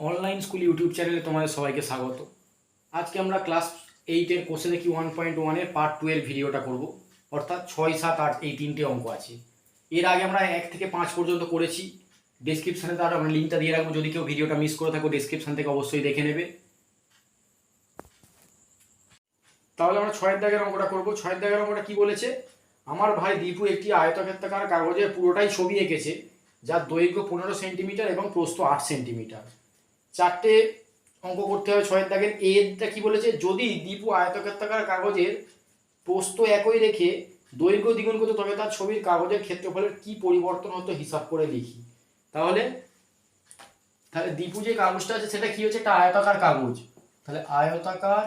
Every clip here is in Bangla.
অনলাইন স্কুল ইউটিউব চ্যানেলে তোমাদের সবাইকে স্বাগত। আজকে আমরা ক্লাস 8-এর কোষে দেখি 1.1-এর পার্ট 2 এর ভিডিওটা করব। অর্থাৎ 6, 7, 8 এই তিনটে অঙ্ক আছে। এর আগে আমরা 1 থেকে 5 পর্যন্ত করেছি। ডেসক্রিপশানে তার আমরা লিঙ্কটা দিয়ে রাখবো, যদি কেউ ভিডিওটা মিস করে থাকো ডেসক্রিপশান থেকে অবশ্যই দেখে নেবে। তাহলে আমরা 6 দাগের অঙ্কটা করব। 6 দাগের অঙ্কটা কি বলেছে? আমার ভাই দীপু একটি আয়তক্ষেত্রাকার কাগজের পুরোটাই ছবি এঁকেছে, যার দৈর্ঘ্য 15 সেন্টিমিটার এবং প্রস্থ 8 সেন্টিমিটার। চারটে অঙ্ক করতে হবে 6 দাগের। এরটা কি বলেছে? যদি দীপু আয়তক্ষেত্রাকার কাগজের প্রস্থ একই রেখে দৈর্ঘ্য দ্বিগুণ করতো, তবে তার ছবির কাগজের ক্ষেত্রফলের কি পরিবর্তন হতো হিসাব করে লিখি। তাহলে দীপু যে কাগজটা আছে সেটা কি হচ্ছে? একটা আয়তাকার কাগজ। তাহলে আয়তাকার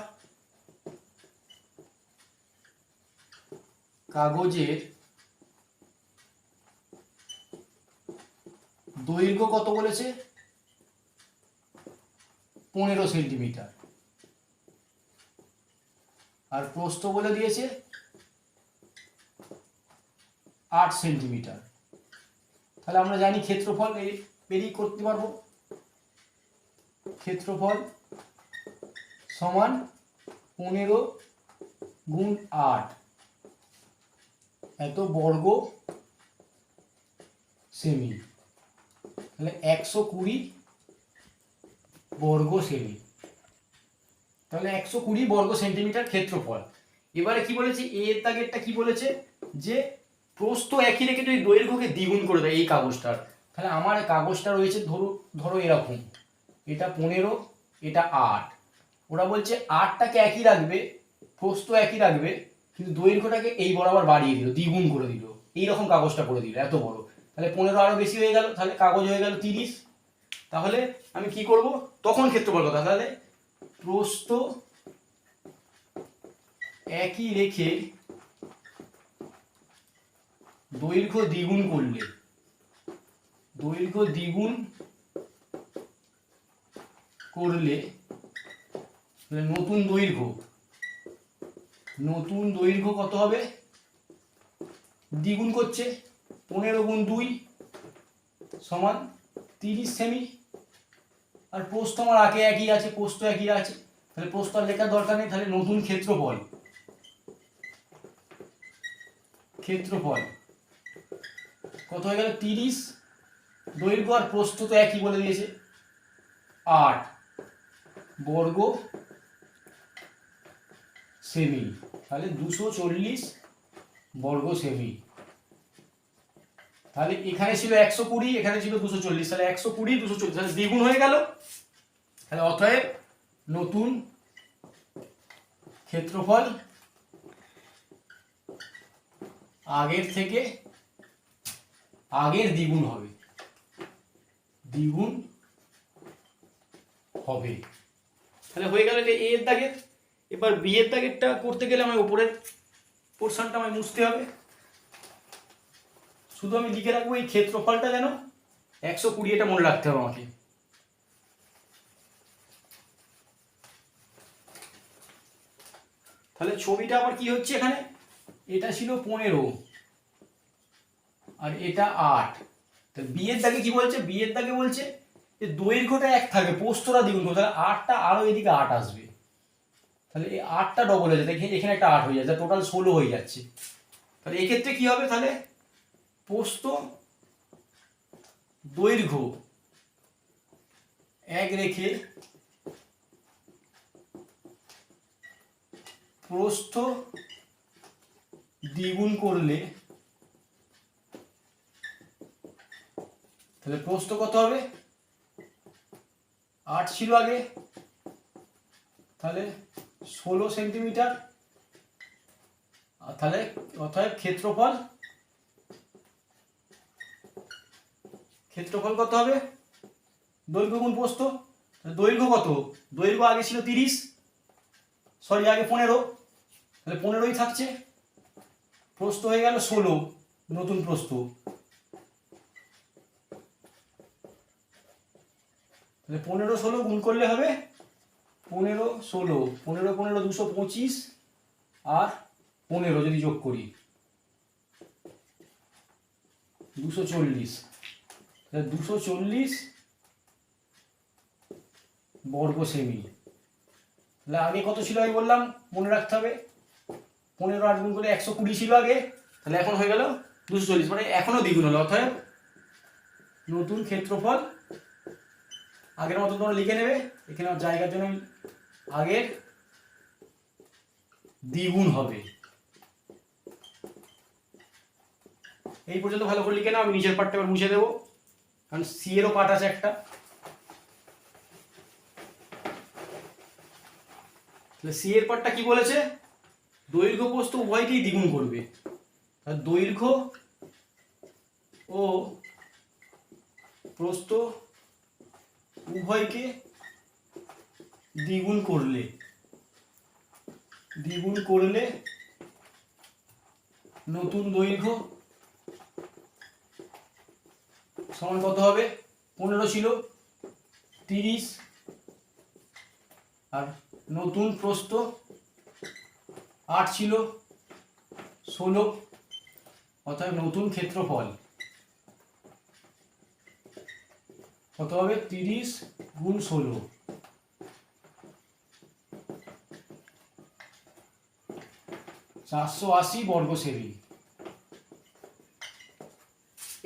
কাগজের দৈর্ঘ্য কত বলেছে? 15 সেন্টিমিটার, আর প্রস্থ বলে দিয়েছে 8 সেন্টিমিটার। তাহলে আমরা জানি ক্ষেত্রফল বেরিয়ে করতে পারবো। ক্ষেত্রফল সমান 15 গুণ 8, এত বর্গ সেমি। তাহলে 120 বর্গ সেমি। তাহলে 120 বর্গ সেন্টিমিটার ক্ষেত্রফল। এবারে কি বলেছে? এর দাগেরটা কি বলেছে? যে প্রস্থ একই রেখে যদি দৈর্ঘ্যকে দ্বিগুণ করে দেয় এই কাগজটার। তাহলে আমার কাগজটা রয়েছে ধরো এরকম, এটা 15, এটা 8। ওরা বলছে 8টাকে একই রাখবে, প্রস্থ একই রাখবে, কিন্তু দৈর্ঘ্যটাকে এই বরাবর বাড়িয়ে দিল, দ্বিগুণ করে দিল, এইরকম কাগজটা করে দিল এত বড়। তাহলে 15 আরো বেশি হয়ে গেল, তাহলে কাগজ হয়ে গেল 30। তাহলে আমি কি করব? তখন ক্ষেত্রফল কথা, তাহলে প্রস্থ একই রেখে দৈর্ঘ্য দ্বিগুণ করলে, দৈর্ঘ্য দ্বিগুণ করলে নতুন দৈর্ঘ্য, নতুন দৈর্ঘ্য কত হবে? দ্বিগুণ করছে, 15 গুণ 2 সমান 30 সেমি। আর প্রস্থ আমার আগে একই আছে, প্রস্থ একই আছে, তাহলে প্রস্থ আর লেখার দরকার নেই। তাহলে নতুন ক্ষেত্রফল, ক্ষেত্রফল কত হয়ে গেল? 30। দৈর্ঘ্য আর প্রস্থ তো একই বলে দিয়েছে, 8 বর্গ সেমি। তাহলে 240 বর্গ সেমি। তাহলে এখানে ছিল 120, এখানে ছিল 240, তাহলে 120 240, তাহলে দ্বিগুণ হয়ে গেল। তাহলে অতএব নতুন ক্ষেত্রফল আগের থেকে আগের দ্বিগুণ হবে, দ্বিগুণ হবে। তাহলে হয়ে গেল এটা এ এর দাগের। এবার বি এর দাগেরটা করতে গেলে আমার উপরের পোর্শনটা আমায় মুছতে হবে। শুধু আমি লিখে রাখবো এই ক্ষেত্রফলটা যেন 120, এটা মনে রাখতে হবে আমাকে। তাহলে ছবিটা আবার কি হচ্ছে এখানে? এটা ছিল 15 আর এটা 8। তাহলে বি এর দাগে কি বলছে? বি এর দাগে বলছে যে দৈর্ঘ্যটা এক থাকবে, প্রস্থটা দ্বিগুণ করবে, তাহলে 8টা আরো এদিকে 8 আসবে। তাহলে এই 8টা ডবল হয়ে যাচ্ছে, এখানে একটা 8 হয়ে যাচ্ছে, টোটাল 16 হয়ে যাচ্ছে। তাহলে এক্ষেত্রে কি হবে? তাহলে প্রস্থ দৈর্ঘ্য এক রেখে প্রস্থ দ্বিগুণ করলে, তাহলে প্রস্থ কত হবে? 8 ছিল আগে, তাহলে 16 সেন্টিমিটার। তাহলে অতএব ক্ষেত্রফল, ক্ষেত্রফল কত হবে? দৈর্ঘ্য গুণ প্রস্থ। দৈর্ঘ্য কত? দৈর্ঘ্য আগে ছিল 30, সরি আগে 15, তাহলে 15ই থাকছে। প্রস্থ হয়ে গেল 16, নতুন প্রস্থ। তাহলে 15 16 গুণ করলে হবে 15 16, 15 15 225, আর 15 যদি যোগ করি 240। 240 বর্গ সেমি। তাহলে আগে কত ছিল আমি বললাম, মনে রাখতে হবে 15 8 গুণ করে 120 ছিল আগে, তাহলে এখন হয়ে গেল 240, মানে এখনো দ্বিগুণ হলো। অর্থাৎ নতুন ক্ষেত্রফল আগের মতো তোমরা লিখে নেবে, এখানে জায়গার জন্য আগের দ্বিগুণ হবে। এই পর্যন্ত ভালো করে লিখে নাও, আমি নিচের পার্টটা এবার মুছে দেবো, কারণ সি এরও পার্ট আছে একটা। সি এর পার্টটা কি বলেছে, দৈর্ঘ্য প্রস্থ উভয়কেই দ্বিগুণ করবে। দৈর্ঘ্য ও প্রস্থ উভয়কে দ্বিগুণ করলে নতুন দৈর্ঘ্য সমান কত হবে, 15 ছিল 30, আর নতুন প্রস্থ 8 ছিল 16, অর্থাৎ নতুন ক্ষেত্রফল কত হবে, 30 গুণ 16, 480 বর্গ সেমি।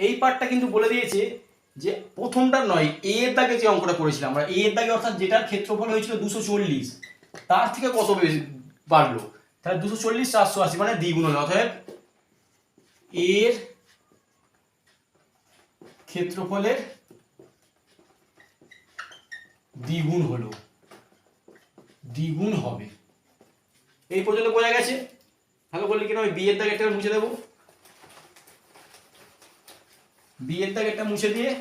এই পার্টটা কিন্তু বলে দিয়েছে যে প্রথমটা নয়, এ এর দাগে যে অঙ্কটা করেছিলাম আমরা, এ এর দাগে অর্থাৎ যেটার ক্ষেত্রফল হয়েছিল 240, তার থেকে কত বেশি বাড়লো, তাহলে 240 480 মানে দ্বিগুণ হলো। অর্থাৎ এর ক্ষেত্রফলের দ্বিগুণ হলো, দ্বিগুণ হবে। এই পর্যন্ত বোঝা গেছে? ভালো বললি কিনা, আমি বি এর দাগে একটা মুছে দেবো, বি এর দাগে একটা মুছে দিয়ে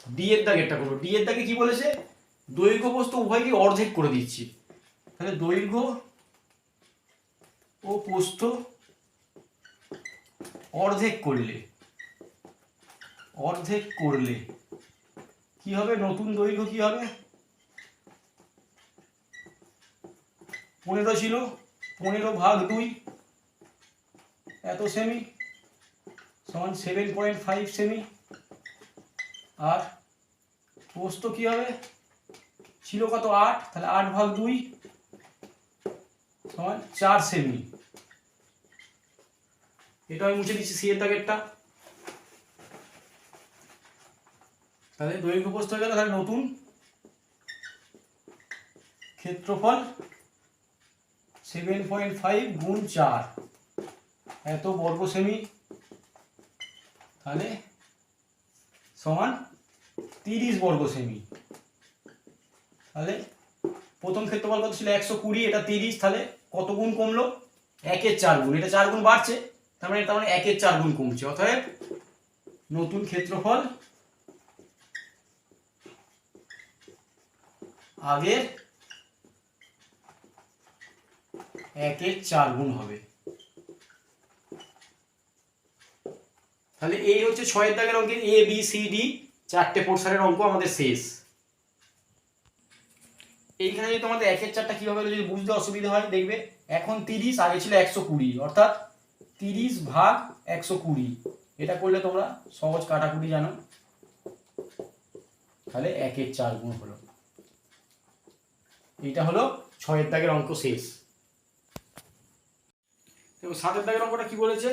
ডি এর দাগেরটা করবো। ডি এর দাগে কি বলেছে, দৈর্ঘ্য প্রস্থ উভয়কে অর্ধেক করে দিচ্ছি। তাহলে দৈর্ঘ্য ও প্রস্থ অর্ধেক করলে কি হবে, নতুন দৈর্ঘ্য কি হবে, 15 ছিল 15/2 এত সেমি সমান 7.5 সেমি, আর প্রস্থ কি হবে, ছিল কত 8, তাহলে 8/2 সমান 4 সেমি। এটা আমি মুছে দিচ্ছি সি এর দাগেরটা। তাহলে দৈর্ঘ্য প্রস্থ হয়ে গেল, তাহলে নতুন ক্ষেত্রফল 7.5 গুণ 4 এত বর্গ সেমি, তাহলে সমান 30 বর্গ সেমি। তাহলে প্রথম ক্ষেত্রফল কত ছিল 120, এটা 30, তাহলে কত গুণ কমলো, 1-এর 4 গুণ, এটা 4 গুণ বাড়ছে, তার মানে 1-এর 4 গুণ কমছে। অর্থাৎ নতুন ক্ষেত্রফল আগের 1-এর 4 গুণ হবে। তাহলে এই হচ্ছে 6 দাগের অঙ্কের এ বি সি ডি 4টে পোর্শনের অঙ্ক আমাদের শেষ। এইখানে যদি তোমাদের 1-এর 4টা কিভাবে হলো যদি বুঝতে অসুবিধা হয়, দেখবে এখন 30, আগে ছিল 120, অর্থাৎ 30/120, এটা করলে তোমরা সহজ কাটাকুটি জানো, তাহলে 1-এর 4 গুণ হলো। এইটা হলো 6 দাগের অঙ্ক শেষ। এবং 7 দাগের অঙ্কটা কি বলেছে,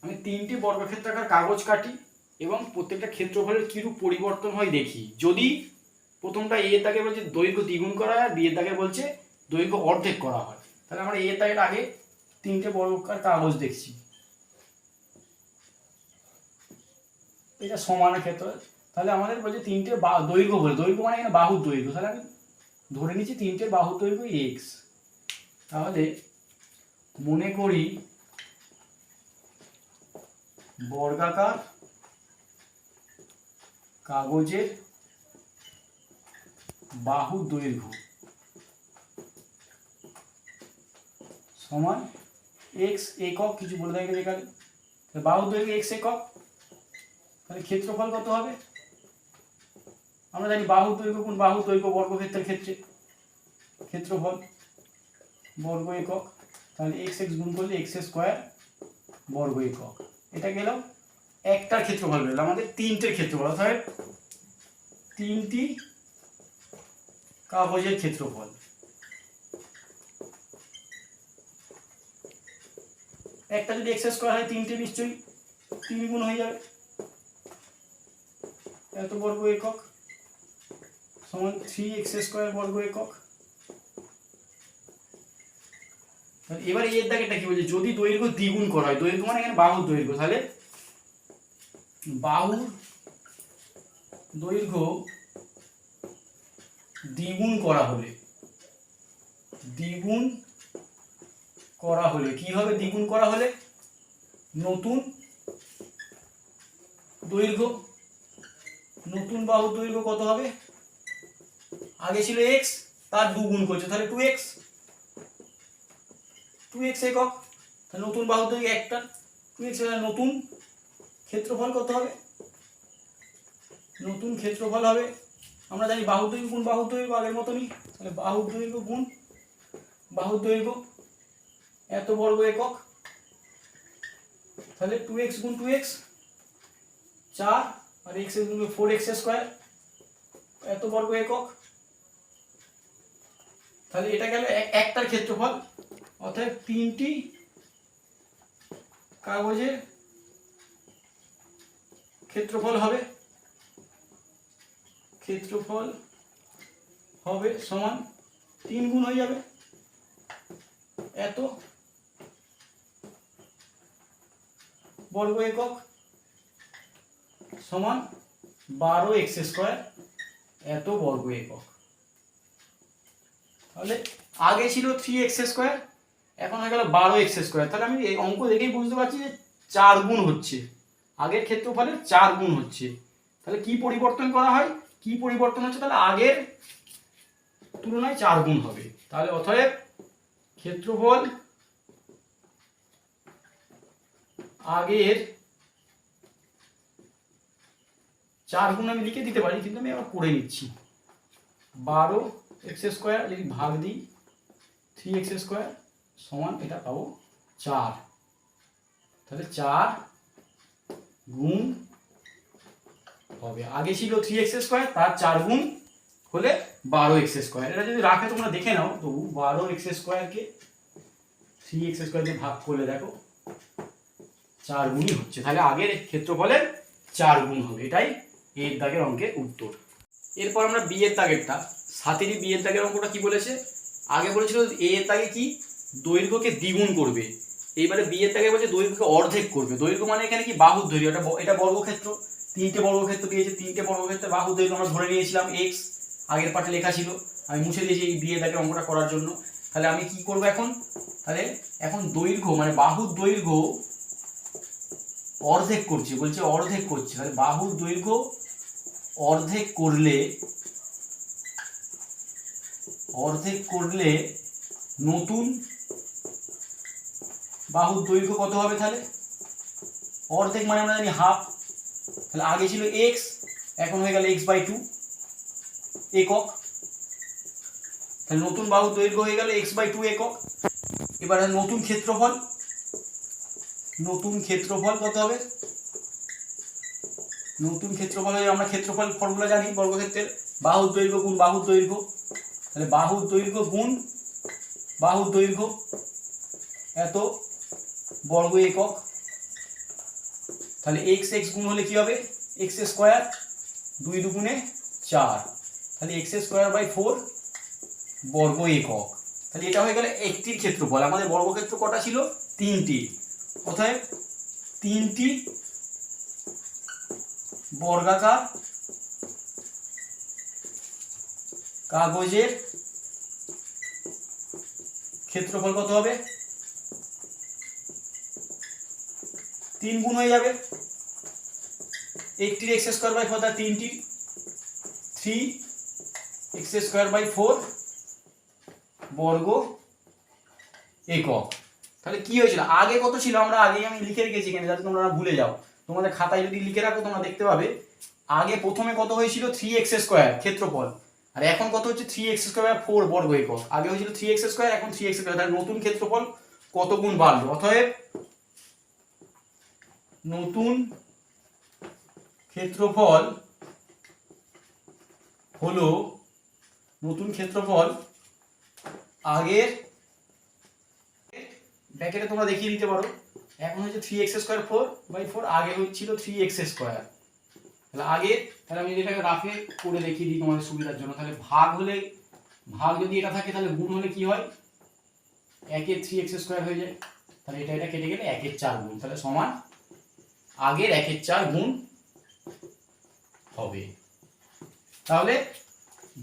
আমি 3টি বর্গক্ষেত্রাকার কাগজ কাটি এবং প্রত্যেকটা ক্ষেত্রফলের কিরূপ পরিবর্তন হয় দেখি। যদি প্রথমটা এ এর দাগে বলছে দৈর্ঘ্য দ্বিগুণ করা হয়, বি এর দাগে বলছে দৈর্ঘ্য অর্ধেক করা হয়, তাহলে আমরা এ এর দাগের আগে 3টে বর্গাকার কাগজ দেখছি, এটা সমান ক্ষেত্র। তাহলে আমাদের বলছে 3টে দৈর্ঘ্য বলে, দৈর্ঘ্য মানে এখানে বাহুর দৈর্ঘ্য, তাহলে আমি ধরে নিচ্ছি 3টে বাহুর দৈর্ঘ্য এক্স। তাহলে মনে করি বর্গাকার কাগজের বাহুর দৈর্ঘ্য সমান এক্স একক, কিছু বলে দেয় এখানে, বাহুর দৈর্ঘ্য এক্স একক, তাহলে ক্ষেত্রফল কত হবে, আমরা জানি বাহুর দৈর্ঘ্য কোন বাহুর দৈর্ঘ্য বর্গক্ষেত্রের ক্ষেত্রে ক্ষেত্রফল বর্গ একক, তাহলে এক্স এক্স গুণ করলে এক্স স্কোয়ার বর্গ একক। এটা গেল একটার ক্ষেত্রফল বেরোলো, আমাদের 3টের ক্ষেত্রফল, অর্থাৎ তিনটি কাগজের ক্ষেত্রফল। একটা যদি এক্স স্কোয়ার হয় তিনটে নিশ্চয়ই 3 গুণ হয়ে যাবে, এত বর্গ একক সমান 3x স্কোয়ার বর্গ একক। এবার এর দাগেরটা কি বলছে, যদি দৈর্ঘ্য দ্বিগুণ করা হয়, দৈর্ঘ্য মানে এখানে বাহুর দৈর্ঘ্য, তাহলে বাহুর দৈর্ঘ্য দ্বিগুণ করা হলে, দ্বিগুণ করা হলে কি হবে, দ্বিগুণ করা হলে নতুন দৈর্ঘ্য, নতুন বাহুর দৈর্ঘ্য কত হবে, আগে ছিল x তার দুগুণ করছে তাহলে 2x, 2x একক, তাহলে নতুন বাহুর দৈর্ঘ্য একটা 2x, নতুন ক্ষেত্রফল কত হবে, নতুন ক্ষেত্রফল হবে আমরা জানি বাহুর দৈর্ঘ্য গুণ বাহুর দৈর্ঘ্য আগের মতনই, তাহলে বাহুর দৈর্ঘ্য গুণ বাহুর দৈর্ঘ্য এত বর্গ একক, তাহলে 2x গুণ 2x 4 আর x গুণ 4x স্কয়ার এত বর্গ একক। তাহলে এটা গেল একটার ক্ষেত্রফল, অর্থাৎ তিনটি কাগজের ক্ষেত্রফল হবে, ক্ষেত্রফল হবে সমান 3 গুণ হয়ে যাবে এত বর্গ একক সমান 12x স্কয়ার এত বর্গ একক। তাহলে আগে ছিল 3x স্কয়ার, এখন হয়ে গেল 12x স্কয়ার। তাহলে আমি এই অঙ্ক দেখেই বুঝতে পারছি যে 4 গুণ হচ্ছে, আগের ক্ষেত্রফলের 4 গুণ হচ্ছে। তাহলে কি পরিবর্তন করা হয়, কি পরিবর্তন হচ্ছে, তাহলে আগের তুলনায় 4 গুণ হবে। তাহলে অতএব ক্ষেত্রফল আগের 4 গুণ আমি লিখে দিতে পারি, কিন্তু আমি আবার করে নিচ্ছি, 12x স্কয়ার যদি ভাগ দিই 3x স্কয়ার সমান এটা পাবো 4, তাহলে 4 গুণ হবে, আগে ছিল 3x স্কয়ার তার 4 গুণ হলে 12x স্কয়ার। এটা যদি রাখে তোমরা দেখে নাও, তো 12x স্কয়ারকে 3x স্কয়ার দিয়ে ভাগ করলে দেখো 4 গুণই হচ্ছে, তাহলে আগের ক্ষেত্রফলের 4 গুণ হবে। এটাই এর দাগের অঙ্কের উত্তর। এরপর আমরা বি এর দাগেরটা, 7 বি এর দাগের অঙ্কটা কি বলেছে, আগে বলেছিল এ এর দাগে কি দৈর্ঘ্যকে দ্বিগুণ করবে, এইবারে বি এর দাগে বলছে দৈর্ঘ্যকে অর্ধেক করবে। দৈর্ঘ্য মানে এখানে কি বাহুর দৈর্ঘ্য, এটা বর্গক্ষেত্র, তিনটে বর্গক্ষেত্র দিয়েছে, তিনটে বর্গক্ষেত্রে বাহুর দৈর্ঘ্য আমরা ধরে নিয়েছিলাম x, আগের পাঠে লেখা ছিল, আমি মুছে দিয়েছি এই বি এর দাগের অঙ্কটা করার জন্য। তাহলে আমি কি করব এখন, তাহলে এখন দৈর্ঘ্য মানে বাহুর দৈর্ঘ্য অর্ধেক করছে, বলছে অর্ধেক করছে, তাহলে বাহুর দৈর্ঘ্য অর্ধেক করলে, অর্ধেক করলে নতুন বাহুর দৈর্ঘ্য কত হবে, তাহলে অর্ধেক মানে আমরা জানি হাফ, তাহলে আগে ছিল x এখন হয়ে গেল x/2 একক, তাহলে নতুন বাহুর দৈর্ঘ্য হয়ে গেল x/2 একক। এবার নতুন ক্ষেত্রফল, নতুন ক্ষেত্রফল কত হবে, নতুন ক্ষেত্রফল হয়ে আমরা ক্ষেত্রফল ফর্মুলা জানি বর্গক্ষেত্রের, বাহুর দৈর্ঘ্য গুণ বাহুর দৈর্ঘ্য, তাহলে বাহুর দৈর্ঘ্য গুণ বাহুর দৈর্ঘ্য এত বর্গ একক, তাহলে x গুণ হলে কি হবে x স্কয়ার, 2 দুগুণে 4, তাহলে x স্কয়ার বাই 4 বর্গ একক। তাহলে এটা হয়ে গেল একটির ক্ষেত্রফল। আমাদের বর্গক্ষেত্র কটা ছিল, 3টি, অতএব 3টি বর্গাকার কাগজের ক্ষেত্রফল কত হবে, 3 গুণ হয়ে যাবে, একটির x স্কয়ার বাই 4 তার 3টি, 3x স্কয়ার বাই 4 বর্গ একক। তাহলে কি হয়েছিল, আগে কত ছিল, আমরা আগেই আমি লিখে রেখেছি এখানে যাতে তোমরা ভুলে যাও, তোমাদের খাতায় যদি লিখে রাখো তোমরা দেখতে পাবে, আগে প্রথমে কত হয়েছিল 3x স্কয়ার ক্ষেত্রফল, আর এখন কত হচ্ছে 3x স্কয়ার বাই 4 বর্গ একক। আগে হয়েছিল 3x স্কয়ার, এখন 3x স্কয়ার, তাহলে নতুন ক্ষেত্রফল কত গুণ বাড়লো, অতএব নতুন ক্ষেত্রফল হলো নতুন ক্ষেত্রফল আগের, ব্র্যাকেটে তোমরা দেখিয়ে দিতে পারো, এখন হচ্ছে 3x²4/4, আগে হচ্ছিল 3x²। তাহলে আগে, তাহলে আমি এটাকে রাফে করে দেখিয়ে দিই তোমাদের সুবিধার জন্য। তাহলে ভাগ হলে, ভাগ যদি এটা থাকে তাহলে গুণ হলে কি হয়, 1-এর 3x² হয়ে যায়। তাহলে এটা কেটে গেলে 1-এর 4 গুণ, তাহলে সমান আগের 1-এর 4 গুণ হবে। তাহলে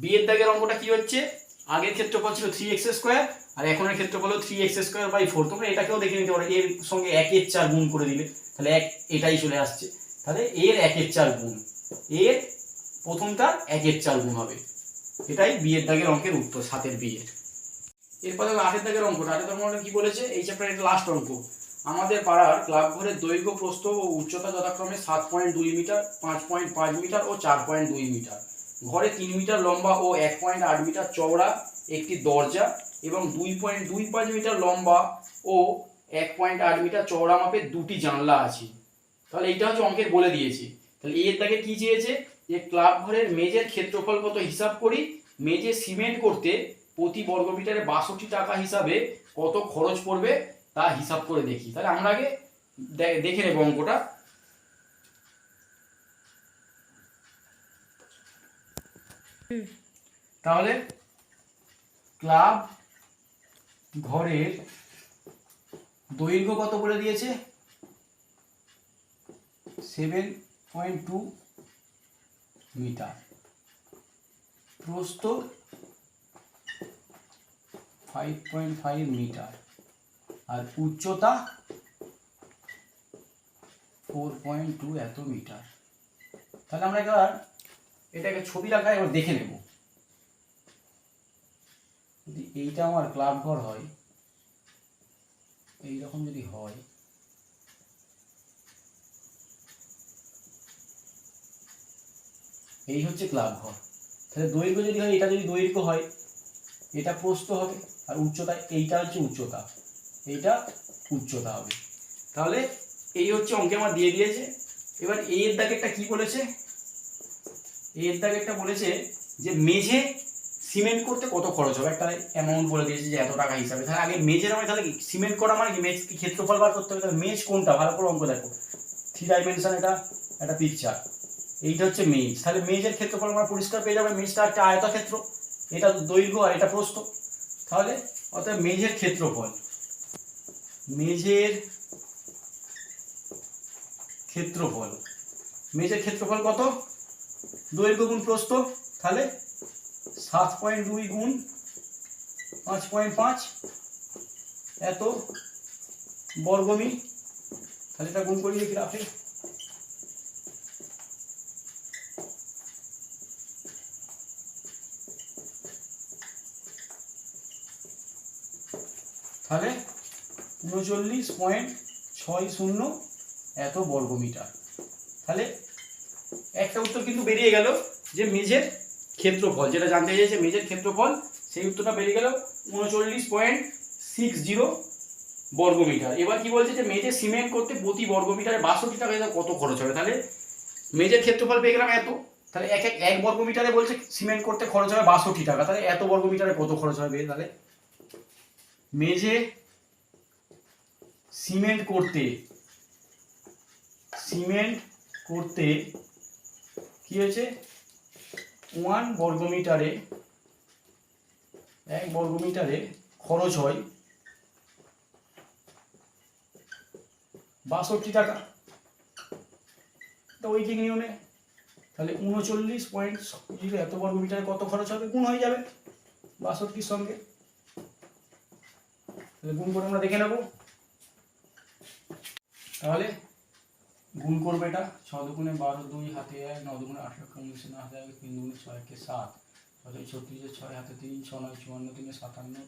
বিয়ের দাগের অঙ্কটা কি হচ্ছে, আগের ক্ষেত্রফল ছিল 3x², আর এখনের ক্ষেত্রফল হলো 3x²/4। তোমরা এটাকেও দেখে নিতে পারো, এর সঙ্গে 1-এর 4 গুণ করে দিলে তাহলে এটাই চলে আসছে। তাহলে এর 1-এর 4 গুণ, এর প্রথমটা 1-এর 4 গুণ হবে। এটাই বিয়ের দাগের অঙ্কের উত্তর, 7-এর বিয়ের। এরপর দেখো 8-এর দাগের অঙ্কটা। 8-এর অঙ্কটা কি বলেছে, এই চ্যাপ্টারের এটা লাস্ট অঙ্ক। আমাদের পাড়ার ক্লাব ঘরের দৈর্ঘ্য, প্রস্থ ও উচ্চতা যথাক্রমে 7.2 মিটার, 5.5 মিটার ও 4.2 মিটার। ঘরে 3 মিটার লম্বা ও 1.8 মিটার চওড়া একটি দরজা এবং 2.25 মিটার লম্বা ও 1.8 মিটার চওড়া মাপের 2টি জানলা আছে। তাহলে এইটা হচ্ছে অঙ্কের বলে দিয়েছি। তাহলে এর দাগে কি চেয়েছে, যে ক্লাব ঘরের মেঝের ক্ষেত্রফল কত হিসাব করি, মেঝে সিমেন্ট করতে প্রতি বর্গমিটারে 62 টাকা হিসাবে কত খরচ পড়বে তা হিসাব করে দেখি। তাহলে আমরা আগে দেখে নেব অঙ্কটা। তাহলে ক্লাব ঘরের দৈর্ঘ্য কত বলে দিয়েছে, 7.2 মিটার, প্রস্থ 5.5 মিটার, আর উচ্চতা 4.2 এত মিটার। তাহলে আমরা এবার এটাকে ছবি আঁকা এবার দেখে নেব। যদি এইটা আমার ক্লাব ঘর হয়, এইরকম যদি হয়, এই হচ্ছে ক্লাব ঘর। তাহলে দৈর্ঘ্য যদি হয়, এটা যদি দৈর্ঘ্য হয়, এটা প্রস্থ হবে, আর উচ্চতা, এইটা হচ্ছে উচ্চতা, এইটা উচ্চতা হবে। তাহলে এই হচ্ছে অঙ্কে আমার দিয়ে দিয়েছে। এবার এর দাগেরটা কি বলেছে, এর দাগেরটা বলেছে যে মেঝে সিমেন্ট করতে কত খরচ হবে, একটা অ্যামাউন্ট বলে দিয়েছে যে এত টাকা হিসাবে। তাহলে আগে মেঝের আমার, তাহলে সিমেন্ট করা মানে কি, মেঝ কি ক্ষেত্রফল বার করতে হবে। তাহলে মেঝ কোনটা, ভালো করে অঙ্ক দেখো, 3 ডাইমেনশন, এটা একটা পিকচার, এইটা হচ্ছে মেঝ। তাহলে মেঝের ক্ষেত্রফল আমরা পরিষ্কার পেয়ে যাবে, মেঝটা একটা আয়তক্ষেত্র, এটা দৈর্ঘ্য আর এটা প্রস্থ। তাহলে অর্থাৎ মেঝের ক্ষেত্রফল, মেঝের ক্ষেত্রফল, মেঝের ক্ষেত্রফল কত, দৈর্ঘ্য গুণ প্রস্থ। তাহলে 7.2 গুণ 5.5 এত বর্গমি। তাহলে এটা গুণ করি দেখি রাফে। তাহলে 39.60 এত বর্গমিটার। তাহলে একটা উত্তর কিন্তু বেরিয়ে গেল, যে মেঝের ক্ষেত্রফল যেটা জানতে চাইছে, মেঝের ক্ষেত্রফল, সেই উত্তরটা বেরিয়ে গেল 39.60 বর্গমিটার। এবার কি বলছে, যে মেঝে সিমেন্ট করতে প্রতি বর্গমিটারে 62 টাকা কত খরচ হবে। তাহলে মেঝের ক্ষেত্রফল পেয়ে গেলাম এত, তাহলে এক বর্গমিটারে বলছে সিমেন্ট করতে খরচ হবে 62 টাকা। তাহলে এত বর্গমিটারে কত খরচ হবে, তাহলে মেঝে সিমেন্ট করতে কি হয়েছে, 1 বর্গমিটারে খরচ হয় 62 টাকা। তো ঐকিক নিয়মে তাহলে 39.0 এত বর্গমিটারে কত খরচ হবে, গুণ হয়ে যাবে 62 সঙ্গে। তাহলে গুণ করে আমরা দেখে নেব। তাহলে গুণ করবে, এটা 6 দুগুণে 12, 2 হাতে 1, 9 দুগুণে 18, 19 না হাতে 1, 3 দুগুণে 6, 1 7, 6 36, 6 হাতে 3, 6 9 54, 3 57,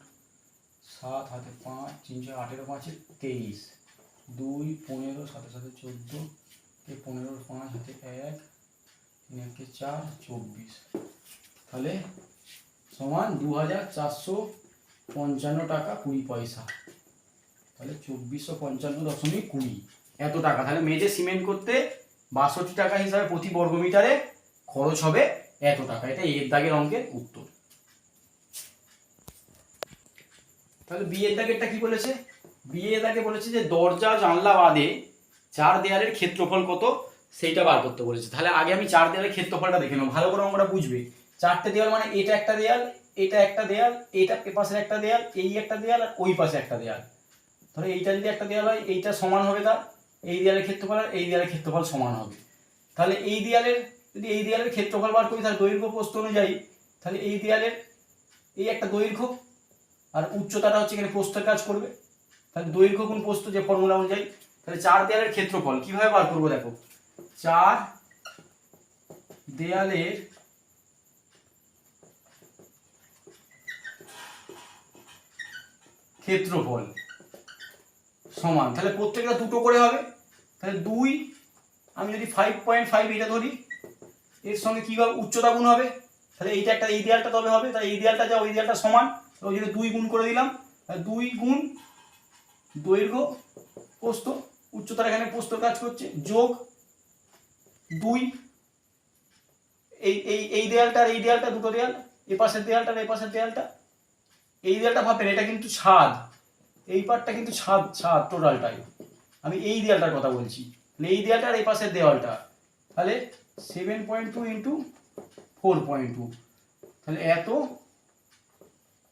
7 হাতে 5, 3 6 18, 5 23, 2 15, 7 7 14, 15 5 হাতে 1, 3 1 4, 24। তাহলে সমান 2455 টাকা 20 পয়সা। তাহলে 2455.20 এত টাকা। তাহলে মেঝে সিমেন্ট করতে 62 টাকা হিসাবে প্রতি বর্গমিটারে খরচ হবে এত টাকা। এটা এর দাগের অঙ্কের উত্তর। তাহলে বি এর দাগেরটা কি বলেছে? বি এর দাগে বলেছে যে দরজা জানলা বাদে 4 দেয়ালের ক্ষেত্রফল কত সেইটা বার করতে বলেছে। তাহলে আগে আমি 4 দেয়ালের ক্ষেত্রফলটা দেখে নেব, ভালো করে অঙ্কটা বুঝবে। 4টে দেয়াল মানে এটা একটা দেয়াল, এটা একটা দেয়াল, এইটা পাশের একটা দেয়াল, এই একটা দেয়াল আর ওই পাশে একটা দেয়াল। তাহলে এইটা যদি একটা দেয়াল হয় এইটা সমান হবে তার এই দেয়ালের ক্ষেত্রফল আর এই দেয়ালের ক্ষেত্রফল সমান হবে। তাহলে এই দেয়ালের যদি এই দেয়ালের ক্ষেত্রফল বার করি তাহলে দৈর্ঘ্য প্রস্থ অনুযায়ী তাহলে এই দেয়ালের এই একটা দৈর্ঘ্য আর উচ্চতাটা হচ্ছে এখানে প্রস্থের কাজ করবে। তাহলে দৈর্ঘ্য গুণ প্রস্থ যে ফর্মুলা অনুযায়ী, তাহলে 4 দেয়ালের ক্ষেত্রফল কিভাবে বার করবো দেখো। 4 দেয়ালের ক্ষেত্রফল সমান, তাহলে প্রত্যেকটা দুটো করে হবে। তাহলে 2 আমি যদি 5.5 এটা ধরি, এর সঙ্গে কি হবে উচ্চতা গুণ হবে, তাহলে এইটা একটা এই দেয়ালটা তবে হবে, তাহলে এই দেয়ালটা যা ওই দেয়ালটা সমান, ওই জন্য 2 গুণ করে দিলাম। 2 গুণ দৈর্ঘ্য প্রস্থ, উচ্চতার এখানে প্রস্থর কাজ করছে, যোগ 2 এই এই এই দেয়ালটা আর এই দেয়ালটা দুটো দেয়াল, এই পাশের দেয়ালটা আর এই পাশের দেয়ালটা, এই দেয়ালটা ভাববেন এটা কিন্তু ছাদ, এই পার্টটা কিন্তু ছাদ ছাদ টোটালটাই, আমি এই দেয়ালটার কথা বলছি। এই দেয়ালটা আর এই পাশের দেওয়ালটা, তাহলে 7.2 ইন্টু 4.2, তাহলে এত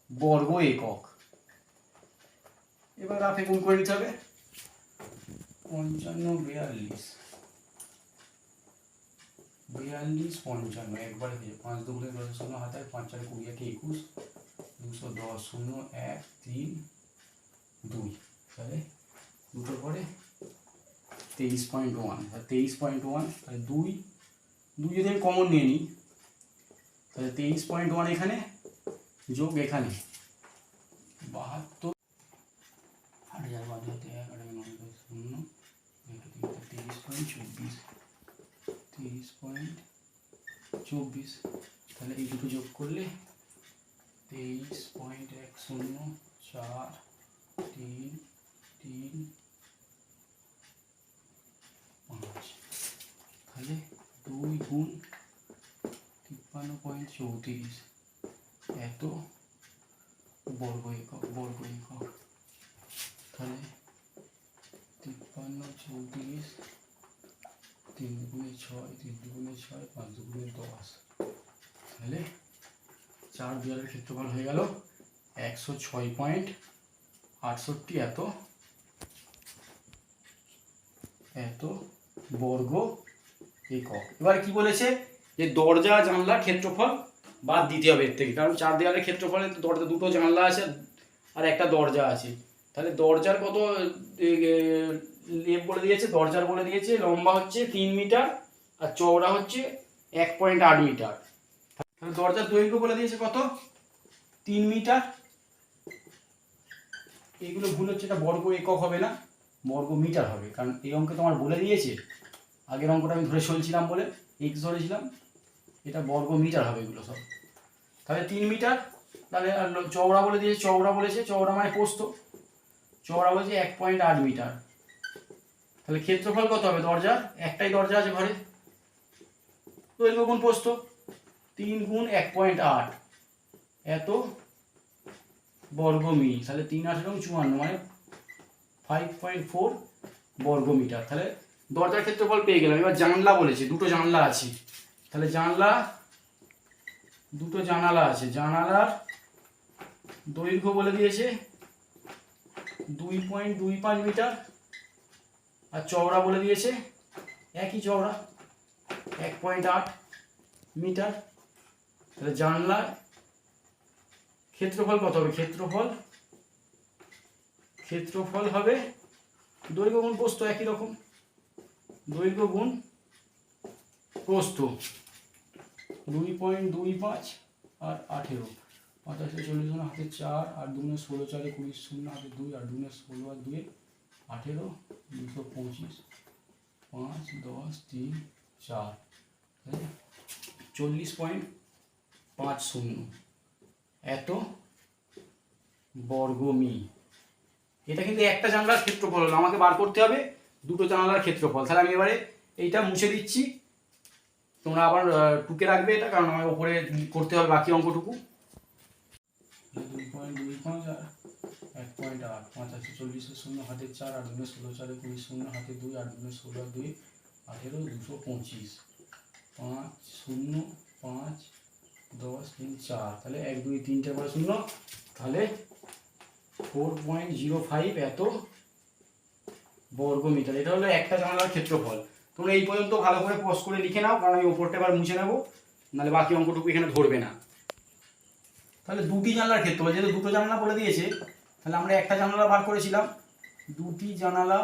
বর্গ একক। এবার রাফে গুণ করে নিতে হবে। 55 42 42 55 একবারে হয়ে 5 দুগুণে 10 শূন্য হাতায় 5 4 20 21 210 0 1 3 2, তাহলে দুটোর পরে 23.1, 23.1, তাহলে 2 যদি আমি কমন নিয়ে নিই তাহলে 23.1 এখানে যোগ এখানে 72 8000 বাদ হতে 23.24, তাহলে এই দুটো যোগ করলে 23.10 4 3 3 5, তাহলে 2 গুণ 53.34 এত বর্গ একক, তাহলে 53 34 3 দুগুণে 6 3 দুগুণে 6 5 দুগুণে 10, তাহলে 4 দেয়ালের ক্ষেত্রফল হয়ে গেল 106.68 এত বর্গ একক। এবার কি বলেছে যে দরজা জানলার ক্ষেত্রফল বাদ দিতে হবে এর থেকে, কারণ 4 দেয়ালের ক্ষেত্রফলে দরজা দুটো জানলা আছে আর একটা দরজা আছে। তাহলে দরজার কত লেপ বলে দিয়েছে, দরজার বলে দিয়েছে লম্বা হচ্ছে 3 মিটার আর চওড়া হচ্ছে 1.8 মিটার। তাহলে দরজার দৈর্ঘ্য বলে দিয়েছে কত 3 মিটার। এইগুলো ভুল হচ্ছে, এটা বর্গ একক হবে না, বর্গ মিটার হবে, কারণ এই অঙ্কে তোমার বলে দিয়েছে, আগের অঙ্কটা আমি ধরে চলছিলাম বলে এক্স ধরেছিলাম, এটা বর্গ মিটার হবে এগুলো সব। তাহলে 3 মিটার, তাহলে চওড়া বলে দিয়েছে, চওড়া বলেছে, চওড়া মানে প্রস্থ, চওড়া বলেছে 1.8 মিটার। তাহলে ক্ষেত্রফল কত হবে দরজার, একটাই দরজা আছে ঘরে, দৈর্ঘ্য গুণ প্রস্থ 3 গুণ 1.8 এত বর্গ মি, তাহলে 3 8 54 মানে 5.4 বর্গ মিটার। তাহলে দরজার ক্ষেত্রফল পেয়ে গেলাম। এবার জানলা বলেছে, দুটো জানলা আছে, তাহলে দুটো জানালা আছে, জানালার দৈর্ঘ্য বলে দিয়েছে 2.25 মিটার আর চওড়া বলে দিয়েছে একই চওড়া 1.8 মিটার। তাহলে জানলার ক্ষেত্রফল কত হবে, ক্ষেত্রফল হবে দৈর্ঘ্য গুণ প্রস্থ, একই রকম দৈর্ঘ্য গুণ প্রস্থ 2.25 আর 18 85 40 হাতে 4 আর 2 16 4 20 0 হাতে 2 আর 2 16 আর 2 18 225 5 10 3 4, তাহলে 40.50 এত বর্গ মি। এটা কিন্তু একটা জানলার ক্ষেত্রফল হলো, আমাকে বার করতে হবে দুটো জানলার ক্ষেত্রফল। তাহলে আমি এবারে এইটা মুছে দিচ্ছি, তোমরা আবার টুকে রাখবে এটা, কারণ আমার উপরে করতে হবে বাকি অঙ্কটুকু। 2.25 আর 1.8, 5 আছে 40 শূন্য হাতে 4 আর 2 16 4 20 শূন্য হাতে 2 আর 2 16 2 18 225, 5 0 5 10 3 4, তাহলে 1 2 3টে করে শূন্য, তাহলে 4.05 এত বর্গ মিটার। এটা হলো একটা জানালার ক্ষেত্রফল। তোমরা এই পর্যন্ত ভালো করে পজ করে লিখে নাও, কারণ আমি ওপরটা এবার মুছে নেবো, নাহলে বাকি অঙ্কটুকু এখানে ধরবে না। তাহলে দুটি জানলার ক্ষেত্রফল, যেহেতু দুটো জানলা বলে দিয়েছে, তাহলে আমরা একটা জানালা বার করেছিলাম, দুটি জানালা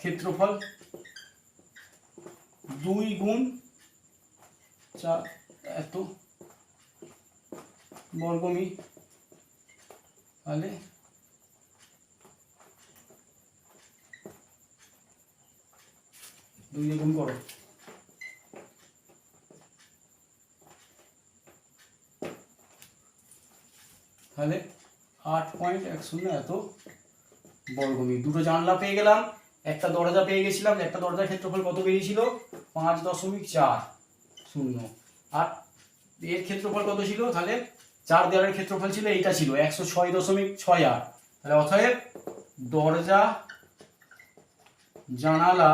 ক্ষেত্রফল 2 গুণ 4 এত বর্গমিটার। তাহলে 2 দিয়ে গুণ করো, তাহলে 8.10 এত বর্গমিটার। দুটো জানলা পেয়ে গেলাম, একটা দরজা পেয়ে গেছিলাম, একটা দরজার ক্ষেত্রফল কত বেরিয়েছিল 5.40, আর এর ক্ষেত্রফল কত ছিল, তাহলে 4 দেওয়ালের ক্ষেত্রফল ছিল, এইটা ছিল 106.68। তাহলে অতএব দরজা জানালা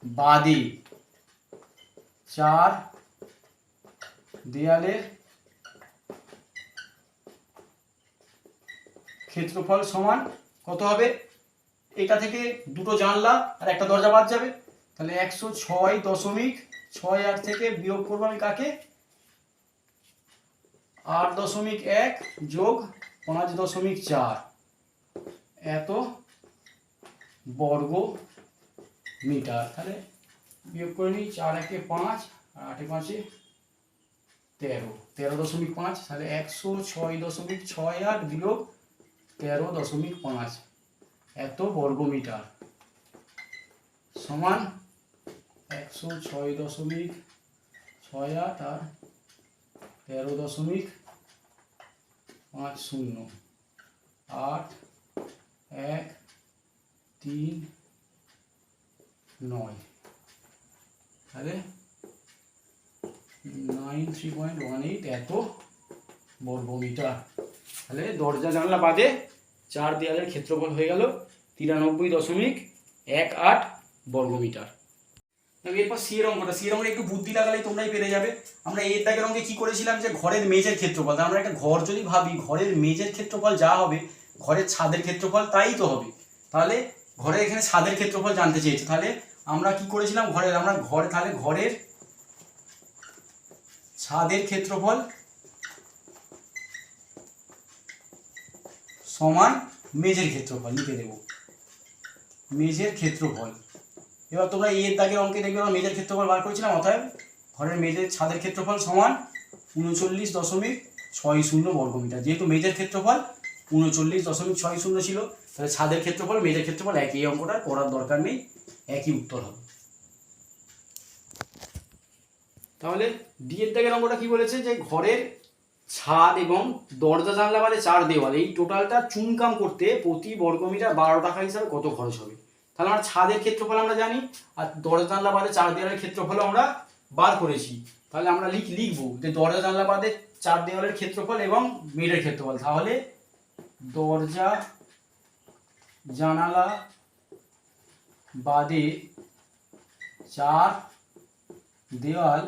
বাদে 4 দেয়ালের ক্ষেত্রফল সমান কত হবে, এটা থেকে দুটো জানলা আর একটা দরজা বাদ যাবে, তাহলে 106.68 থেকে বিয়োগ করবো আমি কাকে, 8.1 যোগ 5.4 এত বর্গ মিটার। তাহলে বিয়োগ করে নিই, 4 একে 5 আর 8 5 13, 13.5, তাহলে 106.68 বিয়োগ 13.5 এত বর্গ মিটার সমান 106.68 আর 13.50, 8 1 3 9, তাহলে 93.18 এত বর্গ মিটার। তাহলে দরজা জানলা বাদে 4 দেয়ালের ক্ষেত্রফল হয়ে গেল 93.18 বর্গ মিটার। এরপর সি এর অঙ্কটা, সি এর অঙ্কটা একটু বুদ্ধি লাগালেই তোমরাই পেরে যাবে। আমরা এর দাগের অঙ্কে কি করেছিলাম, যে ঘরের মেঝের ক্ষেত্রফল, আমরা একটা ঘর যদি ভাবি, ঘরের মেঝের ক্ষেত্রফল যা হবে ঘরের ছাদের ক্ষেত্রফল তাই তো হবে। তাহলে ঘরের এখানে ছাদের ক্ষেত্রফল জানতে চেয়েছে, তাহলে আমরা কি করেছিলাম, তাহলে ঘরের ছাদের ক্ষেত্রফল সমান মেঝের ক্ষেত্রফল লিখে দেব, মেঝের ক্ষেত্রফল। এবার তোমরা এর দাগের অঙ্কে দেখবে আমরা মেঝের ক্ষেত্রফল বার করেছিলাম, অতএব ঘরের মেঝের ছাদের ক্ষেত্রফল সমান 39.60 বর্গ মিটার। যেহেতু মেঝের ক্ষেত্রফল 39.60 ছিল, তাহলে ছাদের ক্ষেত্রফল মেঝের ক্ষেত্রফল একই, এই অঙ্কটা করার দরকার নেই, একই উত্তর হবে। তাহলে ডি এর দাগের অঙ্কটা কি বলেছে, যে ঘরের ছাদ এবং দরজা জানলা বাদে 4 দেওয়াল, এই টোটালটা চুনকাম করতে প্রতি বর্গমিটার 12 টাকা হিসাবে কত খরচ হবে। তাহলে আমরা ছাদের ক্ষেত্রফল আমরা জানি, আর দরজা জানলা বাদে 4 দেওয়ালের ক্ষেত্রফল আমরা বার করেছি। তাহলে আমরা লিখবো যে দরজা জানলা বাদে 4 দেওয়ালের ক্ষেত্রফল এবং মেঝের ক্ষেত্রফল। তাহলে দরজা জানালা বাদে 4 দেওয়াল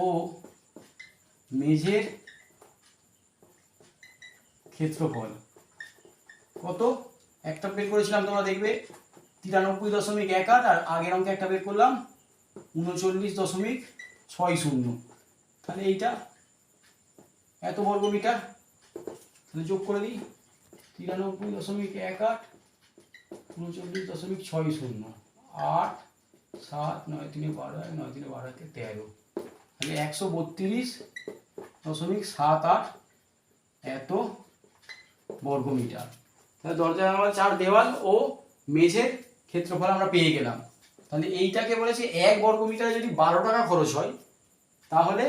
ও মেঝের ক্ষেত্রফল কত, একটা বের করেছিলাম তোমরা দেখবে 93.18, আর আগের অঙ্কে একটা বের করলাম 39.60। তাহলে এইটা এত বর্গ মিটার, তাহলে যোগ করে দিই 93.18 39.60, 8 7 9 3 12 9 3 12 13, তাহলে 132.78 এত বর্গ মিটার। তাহলে দরজা জানালা 4 দেওয়াল ও মেঝের ক্ষেত্রফল আমরা পেয়ে গেলাম। তাহলে এইটাকে বলেছে 1 বর্গ মিটারে যদি 12 টাকা খরচ হয়, তাহলে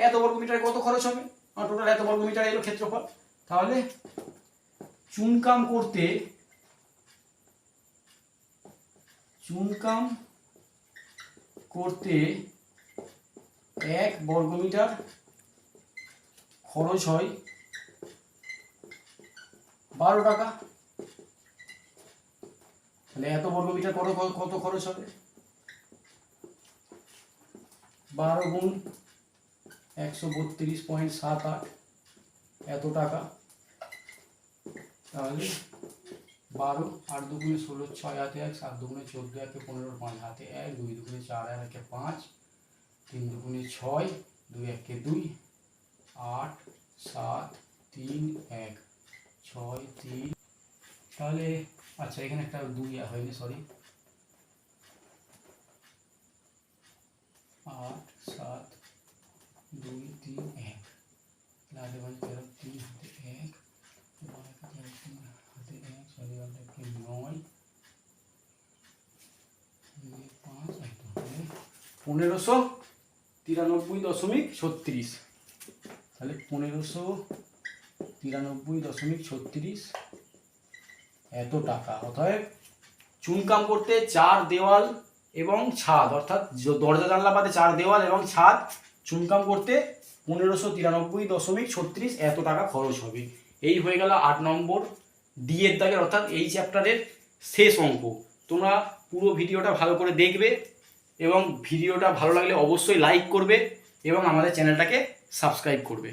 এত বর্গ মিটারে কত খরচ হবে, টোটাল এত বর্গ মিটার এলো ক্ষেত্রফল। তাহলে চুনকাম করতে চুনকাম করতে 1 বর্গমিটার খরচ হয় 12 টাকা। তাহলে এত বর্গমিটার কত খরচ হবে? 12 গুণ 132.78 এত টাকা। তাহলে 12, 8 দুগুণে 16, 6 হাতে 1, 7 দুগুণে 14, 1 15, 5 হাতে 1, 2 দুগুণে 4, 1 5, 3 দুগুণে 6, 2 1 2, 8 7 3 1 6 3। তাহলে আচ্ছা এখানে একটা 2 হয়নি, সরি, 8 7 2 3 1 হাতে 5 13 3 হাতে 1 হাতে 1 সরি 9 5 1593.36। তাহলে 1593.36 এত টাকা। অতএব চুনকাম করতে 4 দেওয়াল এবং ছাদ, অর্থাৎ দরজা জানলা বাদে 4 দেওয়াল এবং ছাদ চুনকাম করতে 1593.36 এত টাকা খরচ হবে। এই হয়ে গেল 8 নম্বর ডি এর দাগের, অর্থাৎ এই চ্যাপ্টারের শেষ অঙ্ক। তোমরা পুরো ভিডিওটা ভালো করে দেখবে এবং ভিডিওটা ভালো লাগলে অবশ্যই লাইক করবে এবং আমাদের চ্যানেলটাকে সাবস্ক্রাইব করবে।